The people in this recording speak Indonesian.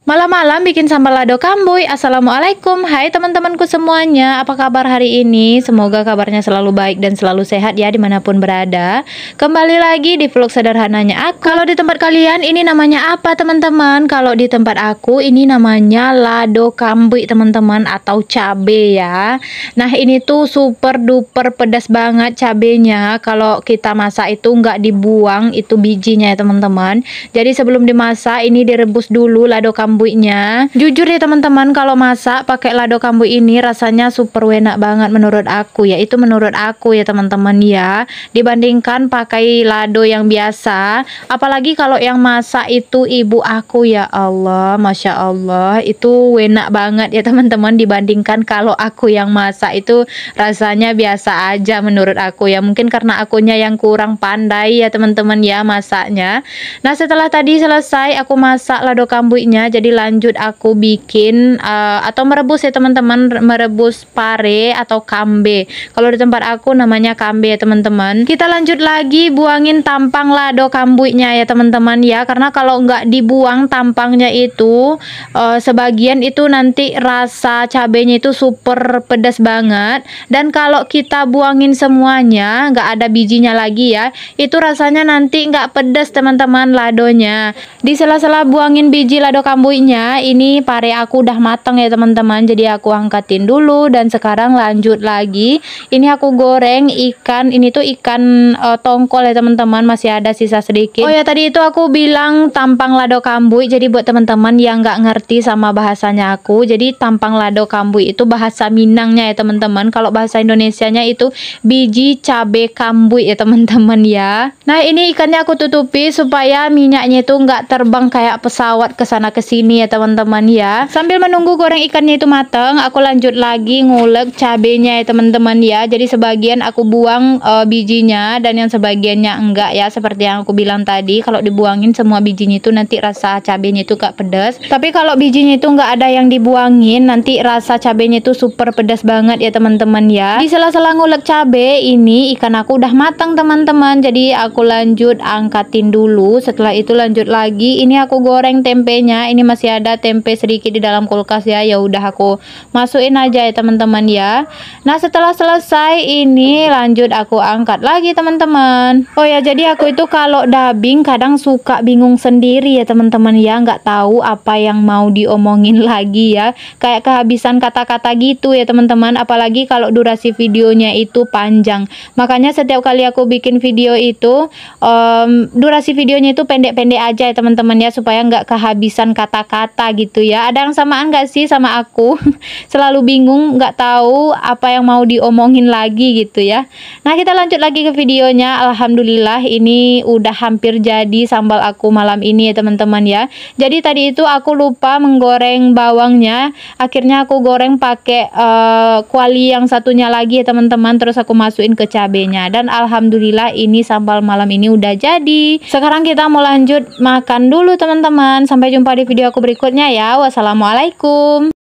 Malam-malam bikin sambal lado kambuy. Assalamualaikum. Hai teman-temanku semuanya. Apa kabar hari ini? Semoga kabarnya selalu baik dan selalu sehat ya dimanapun berada. Kembali lagi di vlog sederhananya aku. Kalau di tempat kalian ini namanya apa teman-teman? Kalau di tempat aku ini namanya lado kambuy teman-teman, atau cabe ya. Nah ini tuh super duper pedas banget cabenya. Kalau kita masak itu nggak dibuang itu bijinya ya teman-teman. Jadi sebelum dimasak ini direbus dulu lado kambuy. Jujur ya teman-teman, kalau masak pakai lado kambuy ini rasanya super enak banget menurut aku ya. Itu menurut aku ya teman-teman ya, dibandingkan pakai lado yang biasa. Apalagi kalau yang masak itu ibu aku, ya Allah, Masya Allah, itu enak banget ya teman-teman, dibandingkan kalau aku yang masak itu rasanya biasa aja menurut aku ya. Mungkin karena akunya yang kurang pandai ya teman-teman ya masaknya. Nah setelah tadi selesai aku masak lado kambuynya, jadi lanjut aku bikin atau merebus ya teman-teman, merebus pare atau kambe. Kalau di tempat aku namanya kambe ya teman-teman. Kita lanjut lagi buangin tampang lado kambuynya ya teman-teman ya, karena kalau nggak dibuang tampangnya itu sebagian itu nanti rasa cabenya itu super pedas banget, dan kalau kita buangin semuanya nggak ada bijinya lagi ya, itu rasanya nanti nggak pedas teman-teman ladonya. Di sela-sela buangin biji lado kambuynya, ini pare aku udah matang ya teman-teman, jadi aku angkatin dulu. Dan sekarang lanjut lagi, ini aku goreng ikan, ini tuh ikan tongkol ya teman-teman, masih ada sisa sedikit. Oh ya tadi itu aku bilang tampang lado kambuy, jadi buat teman-teman yang nggak ngerti sama bahasanya aku, jadi tampang lado kambuy itu bahasa Minangnya ya teman-teman. Kalau bahasa Indonesianya itu biji cabe kambuy ya teman-teman ya. Nah ini ikannya aku tutupi supaya minyaknya itu nggak terbang kayak pesawat ke sana ke sini ya teman-teman ya. Sambil menunggu goreng ikannya itu matang, aku lanjut lagi ngulek cabenya ya teman-teman ya. Jadi sebagian aku buang bijinya dan yang sebagiannya enggak ya, seperti yang aku bilang tadi. Kalau dibuangin semua bijinya itu nanti rasa cabenya itu gak pedas, tapi kalau bijinya itu nggak ada yang dibuangin nanti rasa cabenya itu super pedas banget ya teman-teman ya. Di sela-sela ngulek cabe ini ikan aku udah matang teman-teman, jadi aku lanjut angkatin dulu. Setelah itu lanjut lagi, ini aku goreng tempenya. Ini masih ada tempe sedikit di dalam kulkas ya, ya udah aku masukin aja ya teman-teman ya. Nah setelah selesai ini lanjut aku angkat lagi teman-teman. Oh ya, jadi aku itu kalau dubbing kadang suka bingung sendiri ya teman-teman ya, nggak tahu apa yang mau diomongin lagi ya, kayak kehabisan kata-kata gitu ya teman-teman. Apalagi kalau durasi videonya itu panjang, makanya setiap kali aku bikin video itu durasi videonya itu pendek-pendek aja ya teman-teman ya, supaya nggak kehabisan kata-kata gitu ya. Ada yang samaan nggak sih sama aku? Selalu bingung, nggak tahu apa yang mau diomongin lagi gitu ya. Nah kita lanjut lagi ke videonya. Alhamdulillah ini udah hampir jadi sambal aku malam ini ya teman-teman ya. Jadi tadi itu aku lupa menggoreng bawangnya, akhirnya aku goreng pakai kuali yang satunya lagi ya teman-teman, terus aku masukin ke cabenya, dan alhamdulillah ini sambal malam ini udah jadi. Sekarang kita mau lanjut makan dulu teman-teman. Sampai jumpa di video aku berikutnya ya. Wassalamualaikum.